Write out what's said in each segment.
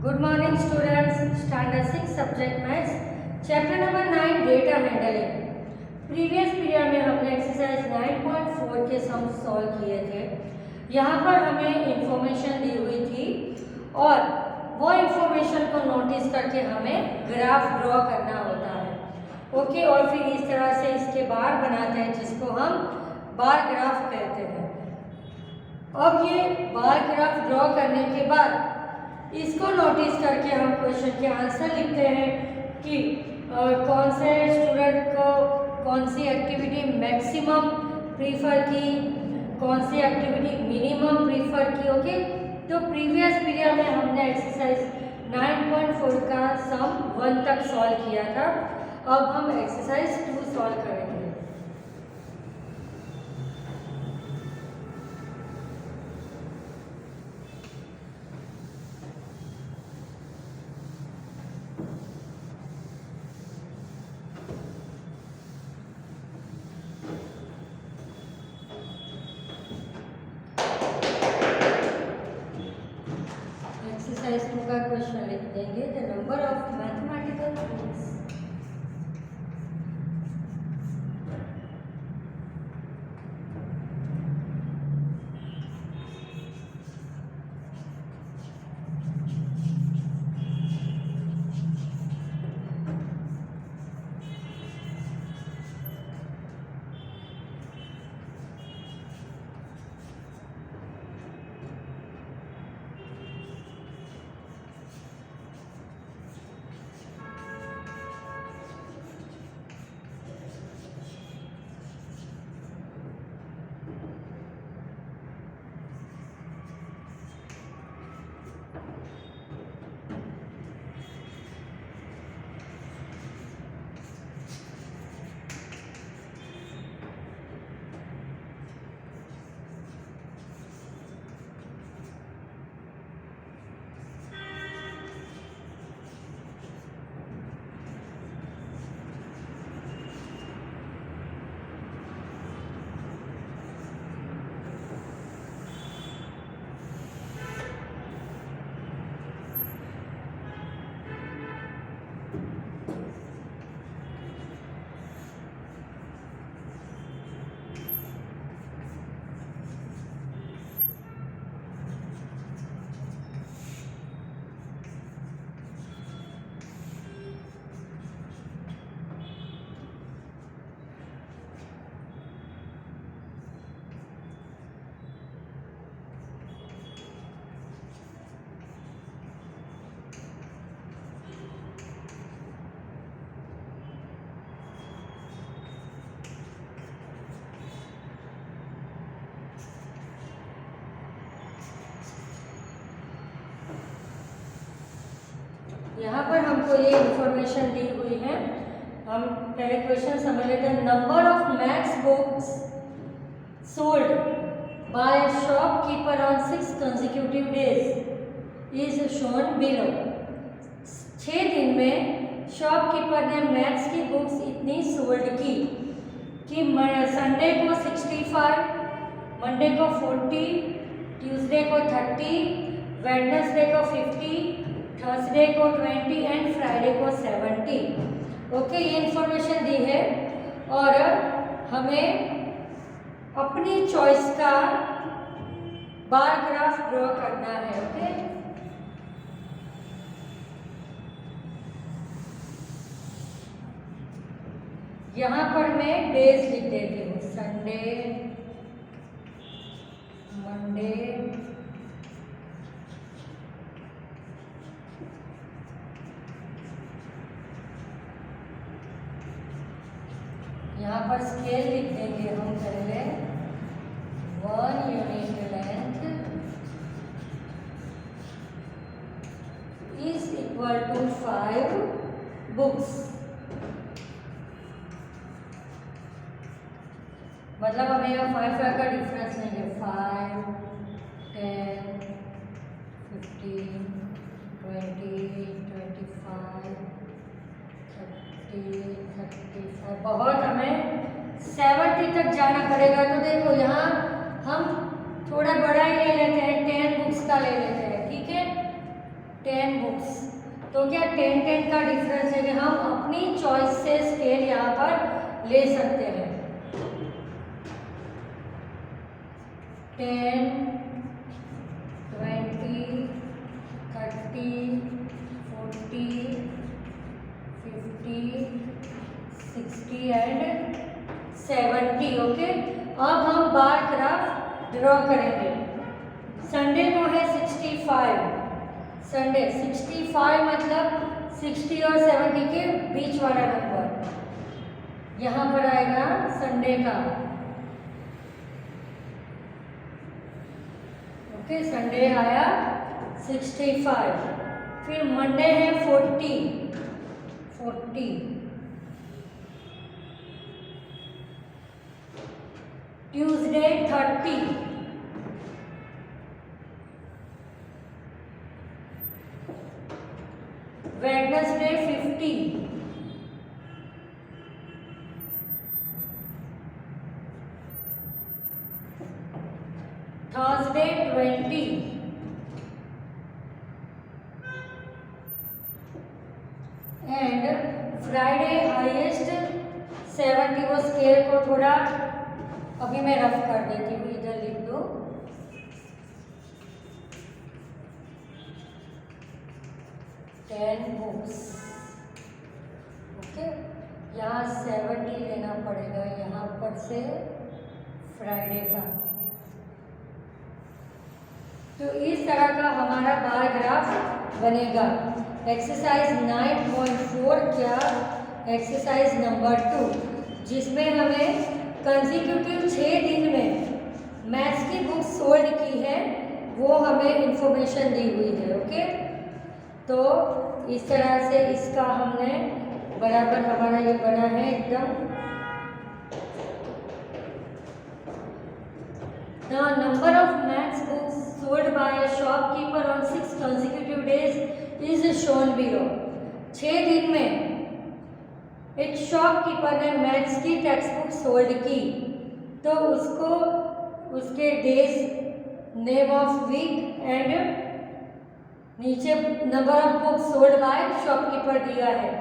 Good morning students, standard 6 subject maths, chapter number 9 data handling. Previous period में हमने exercise 9.4 के sum solve किए थे। यहाँ पर हमें इंफॉर्मेशन दी हुई थी और वो इंफॉर्मेशन को नोटिस करके हमें ग्राफ ड्रॉ करना होता है। ओके, और फिर इस तरह से इसके बार बनाते हैं जिसको हम बार ग्राफ कहते हैं। अब ये बार ग्राफ ड्रॉ करने के बाद इसको नोटिस करके हम क्वेश्चन के आंसर लिखते हैं कि कौन से स्टूडेंट को कौन सी एक्टिविटी मैक्सिमम प्रीफर की, कौन सी एक्टिविटी मिनिमम प्रीफर की। ओके, तो प्रीवियस पीरियड में हमने एक्सरसाइज 9.4 का सम 1 तक सॉल्व किया था। अब हम एक्सरसाइज 2 सॉल्व करेंगे। एक्सरसाइज 2 का क्वेश्चन लिख देंगे, the number of mathematical roots. यहाँ पर हमको ये इंफॉर्मेशन दी हुई है। हम पहले क्वेश्चन समझ लेते हैं। Number of maths books sold by shopkeeper on 6 consecutive days is shown below. 6 दिन में शॉपकीपर ने मैथ्स की बुक्स इतनी सोल्ड की कि संडे को 65, मंडे को 40, ट्यूसडे को 30, वेडनेसडे को 50, थर्सडे को 20 एंड फ्राइडे को 70। ओके, ये इंफॉर्मेशन दी है और हमें अपनी चॉइस का बार ग्राफ ड्रॉ करना है। ओके, यहाँ पर मैं डेज लिख देती हूँ, संडे, मंडे, यहाँ पर स्केल लिख देंगे हम पहले। 1 unit length is equal to 5 books. मतलब हमें यहाँ 5 का डिफरेंस नहीं है। 5, 10, 15, 20, 25, 30, 35, बहुत हमें 70 तक जाना पड़ेगा। तो देखो यहाँ हम थोड़ा बड़ा ही ले लेते हैं, 10 बुक्स का ले लेते हैं, ठीक है। 10 बुक्स। तो क्या 10-10 का डिफरेंस है कि हम अपनी चॉइस से स्केल यहाँ पर ले सकते हैं। 10, 20, 30, 40, 50, 60 एंड 70। ओके, अब हम बार ग्राफ ड्रॉ करेंगे। संडे को है 65, संडे 65 मतलब 60 और 70 के बीच वाला नंबर यहाँ पर आएगा संडे का। ओके, संडे आया 65। फिर मंडे है 40, Tuesday 30, Wednesday 50, Thursday 20, and Friday highest 70। वो स्केल को थोड़ा अभी मैं रफ कर देती हूँ, इधर लिख दो। बुक्स। ओके, यहाँ 70 लेना पड़ेगा यहाँ पर से फ्राइडे का। तो इस तरह का हमारा बार ग्राफ बनेगा। एक्सरसाइज 9.4 क्या एक्सरसाइज नंबर 2, जिसमें हमें कंसेक्यूटिव 6 दिन में मैथ्स की बुक सोल्ड की है, वो हमें इंफॉर्मेशन दी हुई है। ओके, तो इस तरह से इसका हमने बराबर हमारा ये बना है एकदम। The number of maths books sold by a shopkeeper on 6 consecutive days is shown below। 6 दिन में एक शॉपकीपर ने मैथ्स की टेक्स्ट बुक सोल्ड की, तो उसको उसके days, name of week and नीचे number of book sold by shopkeeper दिया है।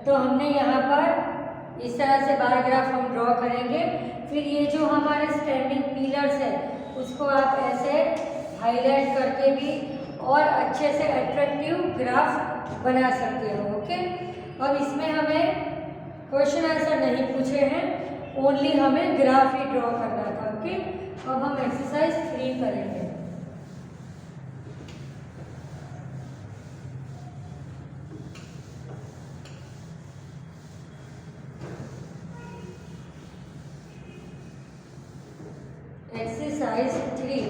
तो हमने यहाँ पर इस तरह से बार ग्राफ हम ड्रॉ करेंगे। फिर ये जो हमारे स्टैंडिंग पिलर्स है उसको आप ऐसे हाईलाइट करके भी और अच्छे से अट्रैक्टिव ग्राफ बना सकते हो। ओके, अब इसमें हमें क्वेश्चन आंसर नहीं पूछे हैं, ओनली हमें ग्राफ ही ड्रॉ करना था। ओके, अब हम एक्सरसाइज 3 करेंगे। Exercise 3,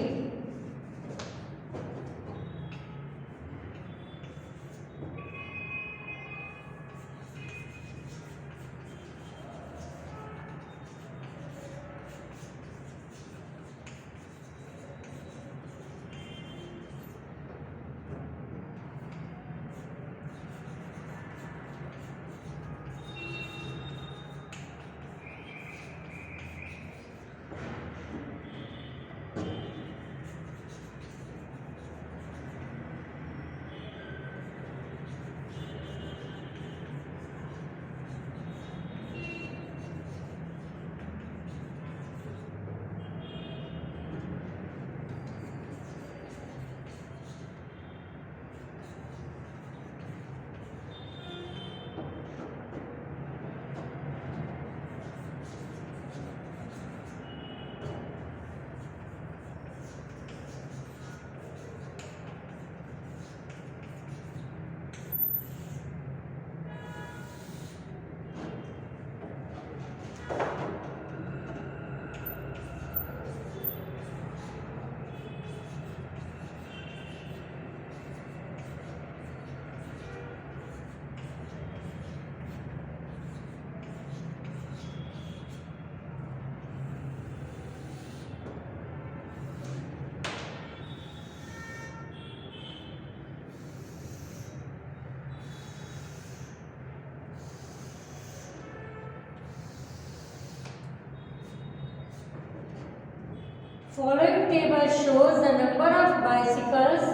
Following table shows the number of bicycles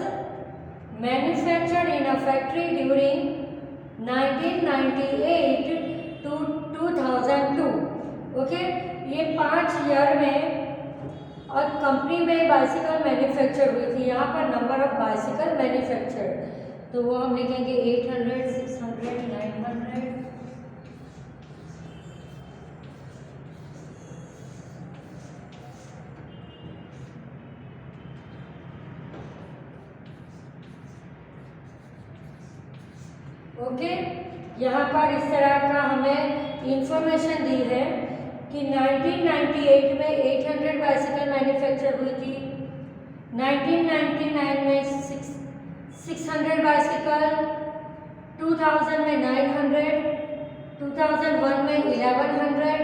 manufactured in a factory during 1998 to 2002। ओके, ये 5 ईयर में और कंपनी में बाइसिकल मैन्युफैक्चर हुई थी। यहाँ पर नंबर ऑफ बाइसिकल मैन्युफैक्चर्ड, तो वो हम लिखेंगे 800, 600, 900। ओके, यहाँ पर इस तरह का हमें इंफॉर्मेशन दी है कि 1998 में 800 बाइसिकल मैन्युफैक्चर हुई थी, 1999 में 600 बाइसिकल, 2000 में 900, 2001 में 1100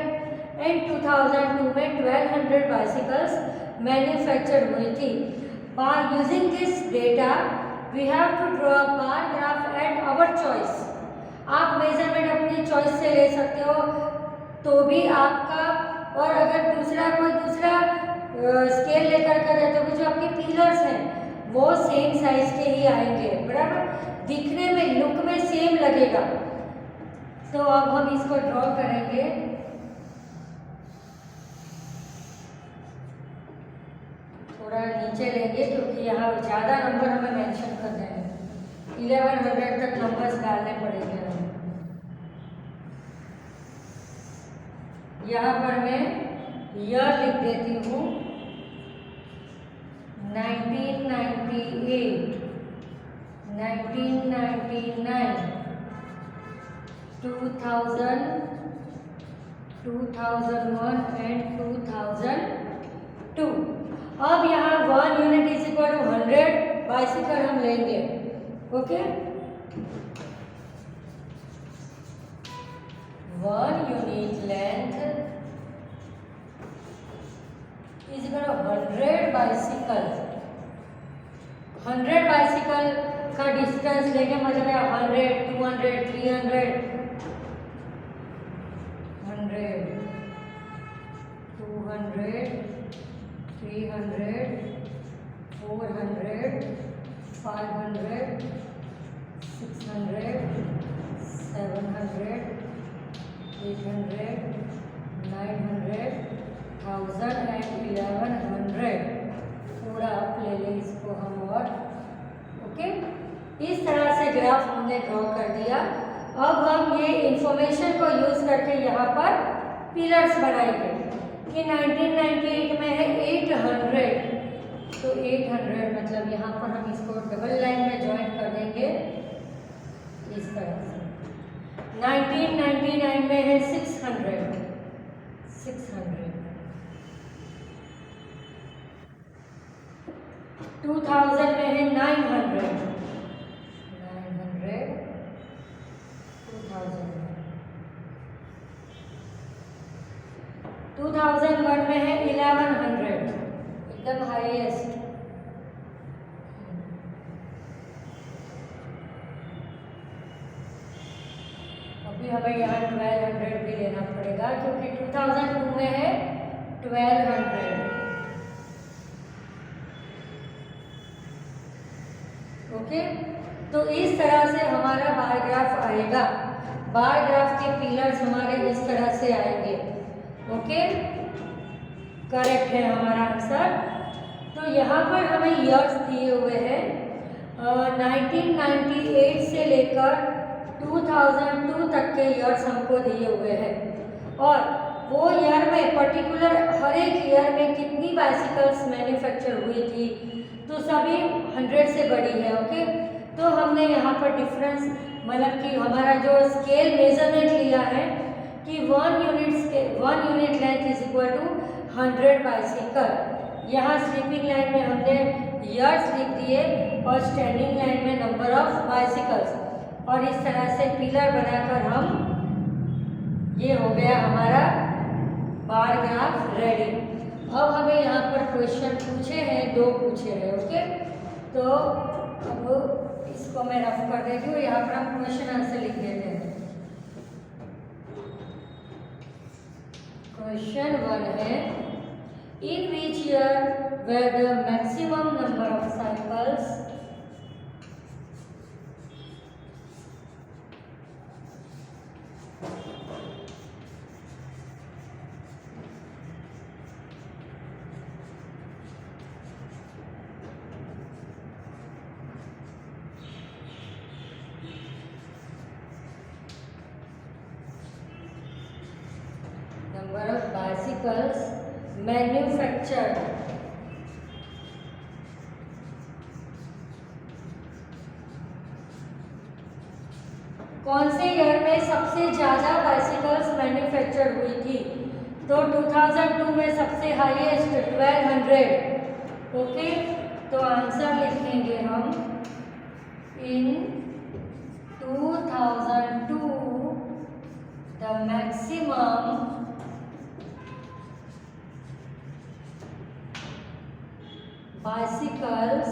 एंड 2002 में 1200 बाइसिकल्स मैन्युफैक्चर हुई थी। By using this data we have to draw a bar graph at our choice. आप मेजरमेंट अपनी चॉइस से ले सकते हो तो भी आपका, और अगर कोई दूसरा स्केल लेकर करे तो जो आपके पिलर्स हैं वो सेम साइज के ही आएंगे, बराबर, दिखने में लुक में सेम लगेगा। तो अब हम इसको ड्रॉ करेंगे। थोड़ा नीचे लेंगे क्योंकि यहाँ ज़्यादा नंबर हमें मेंशन करने हैं, 1100 तक नंबर्स डालने पड़ेंगे हमें। यहाँ पर मैं ईयर लिख देती हूँ 1998, 1999, 2000, 2001 एंड 2002। अब यहाँ 1 unit is equal to 100 bicycle हम लेंगे। Okay, 1 unit length is equal to 100 bicycle. 100 bicycle का डिस्टेंस लेंगे, मतलब 100, 200, 300, 100, 200, 300, 400, 500, 600, 700, 800, 900, 1000 एंड 1100। थोड़ा अप ले लें इसको हम, और ओके, इस तरह से ग्राफ हमने ड्रॉ कर दिया। अब हम ये इंफॉर्मेशन को यूज करके यहाँ पर पिलर्स बनाएंगे कि 1998 में है 800, तो 800 मतलब यहाँ पर हम इसको डबल लाइन में ज्वाइन कर देंगे इस तरह से। 1999 में है 600, 2000 में है 900, 2001 में है 1100, एकदम हाईएस्ट। अभी हमें यहाँ 1200 भी लेना पड़ेगा क्योंकि 2002 में है 1200। ओके, तो इस तरह से हमारा बार ग्राफ आएगा। बार ग्राफ के पिलर्स हमारे इस तरह से आएंगे। ओके, करेक्ट है हमारा आंसर। तो यहाँ पर हमें ईयर्स दिए हुए हैं 1998 से लेकर 2002 तक के ईयर्स हमको दिए हुए हैं, और वो ईयर में पर्टिकुलर हर एक ईयर में कितनी बाइसिकल्स मैन्युफैक्चर हुई थी, तो सभी 100 से बड़ी है। ओके, तो हमने यहाँ पर डिफरेंस, मतलब कि हमारा जो स्केल मेजरमेंट लिया है कि 1 unit length is equal to 100 bicycle. यहाँ स्लीपिंग लाइन में हमने ईयर्स लिख दिए और स्टैंडिंग लाइन में नंबर ऑफ बाइसिकल्स, और इस तरह से पिलर बनाकर हम, ये हो गया हमारा बार ग्राफ रेडी। अब हमें यहाँ पर क्वेश्चन पूछे हैं, 2 पूछे हैं। ओके, तो अब इसको मैं रफ कर देती हूँ, यहाँ पर हम क्वेश्चन आंसर लिख देते हैं। क्वेश्चन 1 है, in which year were the maximum number of cycles bicycles manufactured. कौन से ईयर में सबसे ज़्यादा बाइसिकल्स मैन्युफैक्चर हुई थी? तो 2002 में सबसे हाईएस्ट 1200। ओके, तो आंसर लिखेंगे हम इन 2002 the maximum bicycles,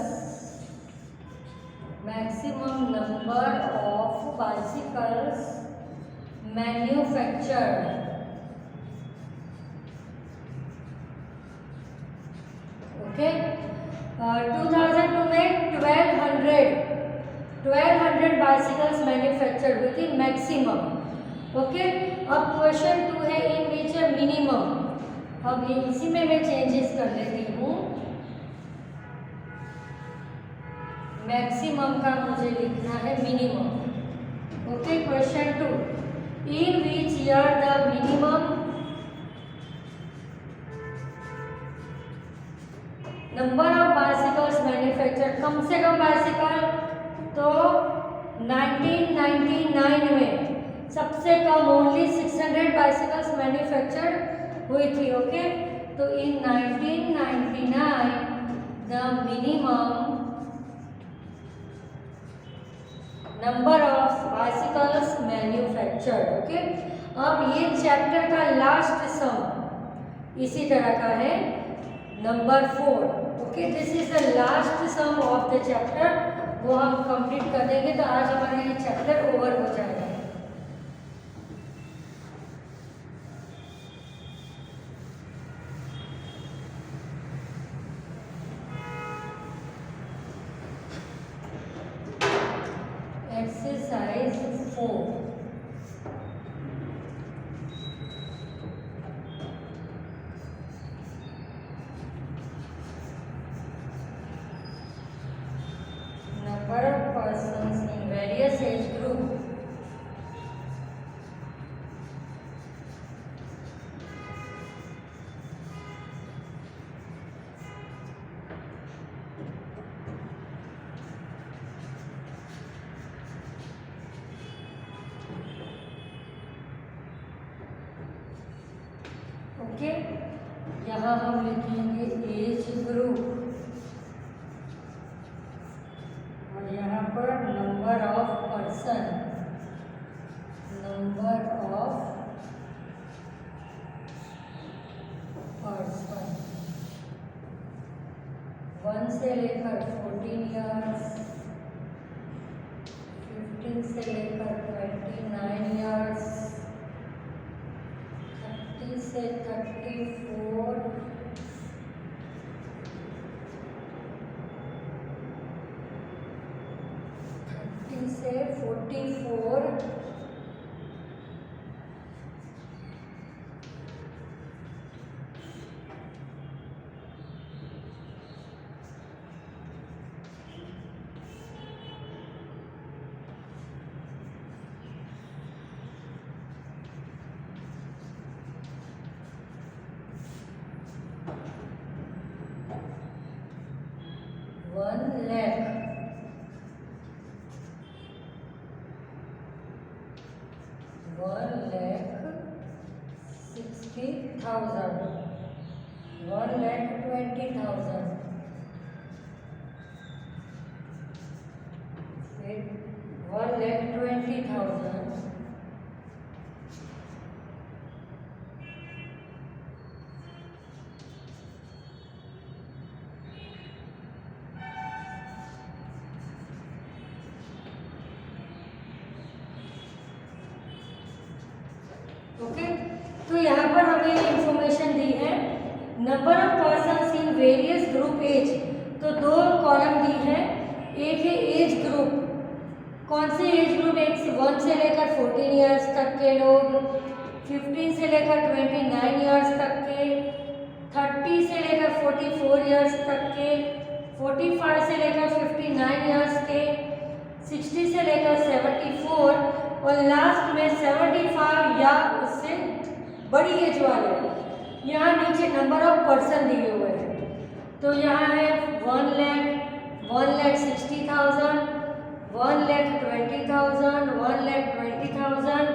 maximum number of bicycles manufactured. Okay, 2002 में 1200 बाइसिकल्स मैन्युफैक्चर हुई थी मैक्सिमम. ओके, अब क्वेश्चन 2 है इन विच मिनिमम. अब ये इसी में मैं चेंजेस कर लेती हूँ. मैक्सिमम का मुझे लिखना है minimum. Okay, question 2 in which year the minimum number of bicycles manufacture, कम से कम बाइसिकल, तो 1999 में सबसे कम ओनली 600 बाइसिकल्स मैन्युफैक्चर हुई थी. ओके, तो इन 1999 the minimum number of bicycles manufactured. Okay, अब ये चैप्टर का लास्ट सम इसी तरह का है, number 4. Okay, this is the last sum of the chapter. वो हम कंप्लीट कर देंगे तो आज हमारा ये चैप्टर ओवर हो जाएगा. Exercise 4. Number of persons in various age group. Okay, यहाँ हम लिखेंगे एज ग्रुप और यहाँ पर number of person, number of person 1 से लेकर 14 इयर्स, 15 से लेकर 29 इयर्स, 30 से 34, 30 से 44, 1 lakh, 1,60,000, 1,20,000, फिर 1,20,000, ओके. तो यहाँ पर हमें इंफॉर्मेशन दी है number of persons in various group age. तो 2 कॉलम दी है. एक है एज ग्रुप, कौन से एज ग्रुप, 1 से लेकर 14 इयर्स तक के लोग, 15 से लेकर 29 इयर्स तक के, 30 से लेकर 44 इयर्स तक के, 45 से लेकर 59 इयर्स के, 60 से लेकर 74 और लास्ट में 75 या उससे बड़ी एज वाले. यहाँ नीचे नंबर ऑफ पर्सन दिए हुए हैं, तो यहाँ है 1 लाख, 1,60,000, 1,20,000, 1,20,000,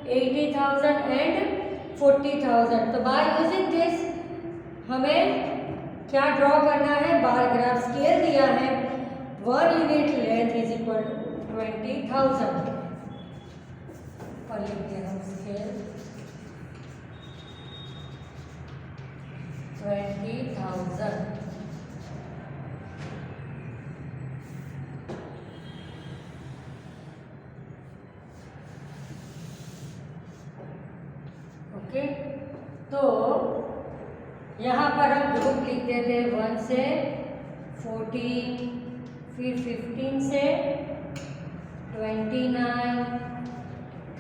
80,000 एंड 40,000। तो बाय यूजिंग दिस हमें क्या ड्रॉ करना है, बार ग्राफ स्केल दिया है, 1 unit length is equal to 20,000 और लिख दिया हम स्केल 20,000। ओके, तो यहाँ पर हम ग्रुप लिख देते हैं 1 से 14, फिर 15 से 29,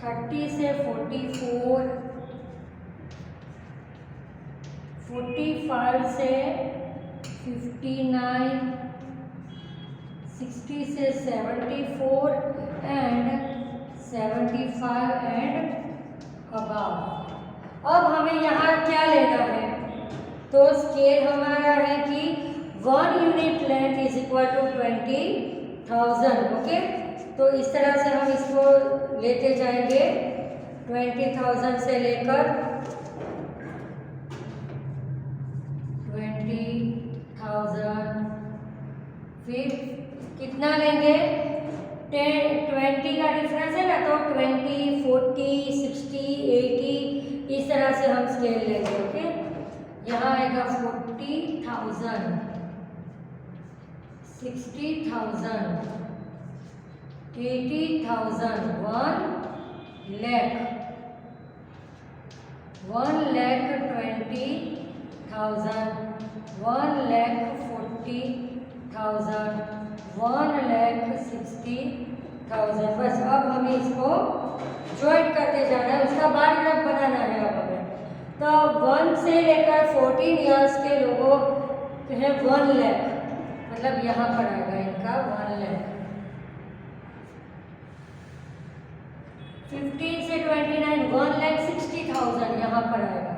30 से 44, 45 से 59, 60 से 74 एंड 75 एंड अबव। अब हमें यहाँ क्या लेना है, तो स्केल हमारा है कि 1 unit length is equal to 20,000। Okay, तो इस तरह से हम इसको लेते जाएंगे 20,000 से लेकर 20,000, फिर कितना लेंगे, 20 का डिफरेंस है ना, तो 20, 40, 60, 80 इस तरह से हम स्केल लेंगे। ओके, यहाँ आएगा 40,000, 60,000, 80,000, 1 लाख, 1,20,000, 1,40,000, 1,60,000। बस अब हमें इसको ज्वाइंट करते जाना है, उसका बार ग्राफ बनाना है अब हमें। तो 1 से लेकर 14 ईयर्स के लोगों है 1 लाख, मतलब यहाँ पर आएगा इनका 1 लाख। 15 से 29 1,60,000 यहाँ पर आएगा।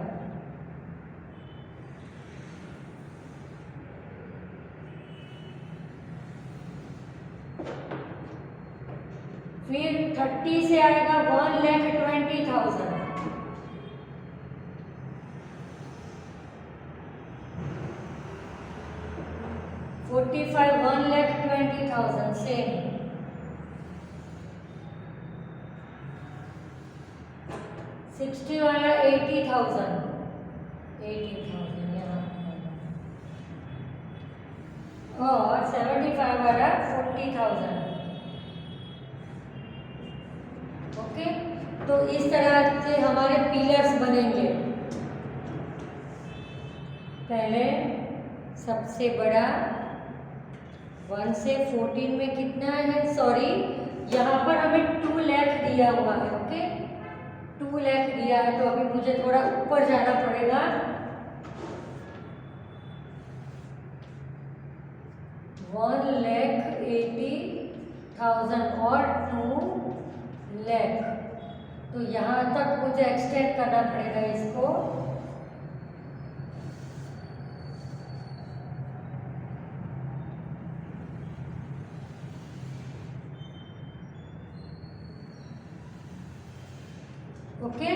फिर 30 से आएगा 1,20,000, 45 1,20,000 सेम, 60 वाला 80,000, 80,000 यहाँ, और 75 वाला 40,000। ओके, तो इस तरह से हमारे पिलर्स बनेंगे। पहले सबसे बड़ा 1 से 14 में कितना है, सॉरी यहाँ पर हमें 2 लाख दिया हुआ है। ओके, 2 लाख दिया है, तो अभी मुझे थोड़ा ऊपर जाना पड़ेगा। 1,80,000 और 2 लाख, तो यहाँ तक मुझे एक्सटेंड करना पड़ेगा इसको। ओके,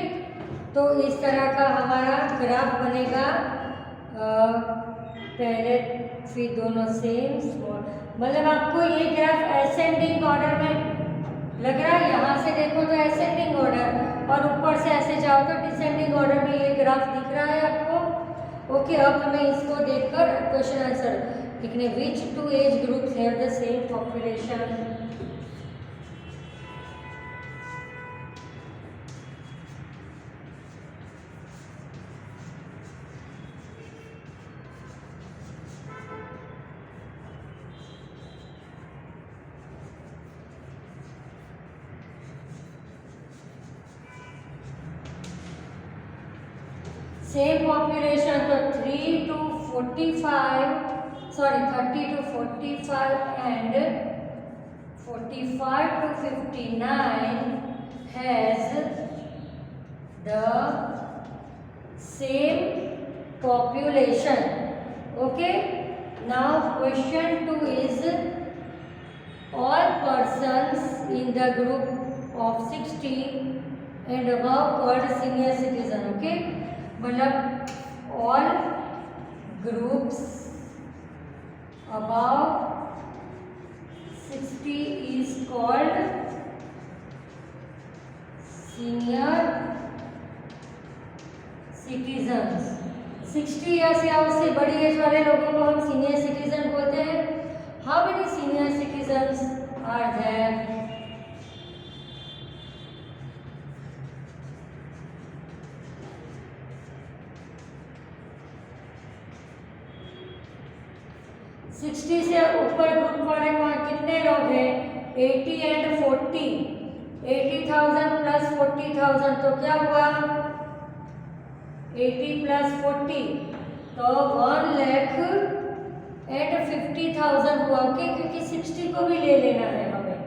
तो इस तरह का हमारा ग्राफ बनेगा। पहले फिर दोनों सेम, मतलब आपको ये ग्राफ असेंडिंग ऑर्डर में लग रहा है, यहाँ से देखो तो असेंडिंग ऑर्डर, और ऊपर से ऐसे जाओ तो डिसेंडिंग ऑर्डर में ये ग्राफ दिख रहा है आपको। ओके, अब हमें इसको देखकर क्वेश्चन आंसर लिखने, विच 2 age groups have the same population. Same population, तो 3 to 45, sorry 30 to 45 and 45 to 59 has the same population. Okay, now question 2 is all persons in the group of 60 and above called senior citizen. Okay, मतलब all groups above 60 is called senior citizens. 60 years या उससे बड़ी as वाले लोगों को हम senior citizen बोलते हैं. How many senior citizens are there? Sixty से ऊपर ग्रुप वाले कितने लोग हैं? 80 एंड 40. 80,000 प्लस 40,000 तो क्या हुआ? 80 प्लस 40 तो 1,50,000 हुआ. ओके, क्योंकि 60 को भी ले लेना है हमें.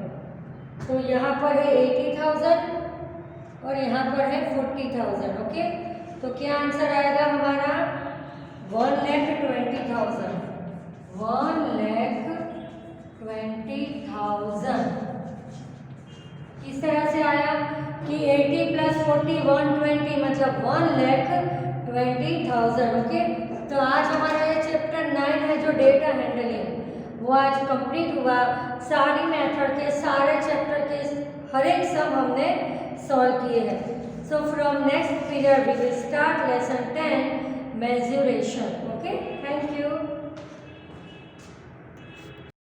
तो यहाँ पर है 80,000 और यहाँ पर है 40,000. ओके, तो क्या आंसर आएगा हमारा? 1,20,000. 1,20,000 किस तरह से आया कि 80 प्लस 40 120 मतलब 1,20,000. ओके, तो आज हमारा ये चैप्टर 9 है जो डेटा हैंडलिंग, वो आज कंप्लीट हुआ. सारी मेथड के सारे चैप्टर के हर एक सम हमने सॉल्व किए हैं. So from next period we will start lesson 10 measurement. Okay, thank you.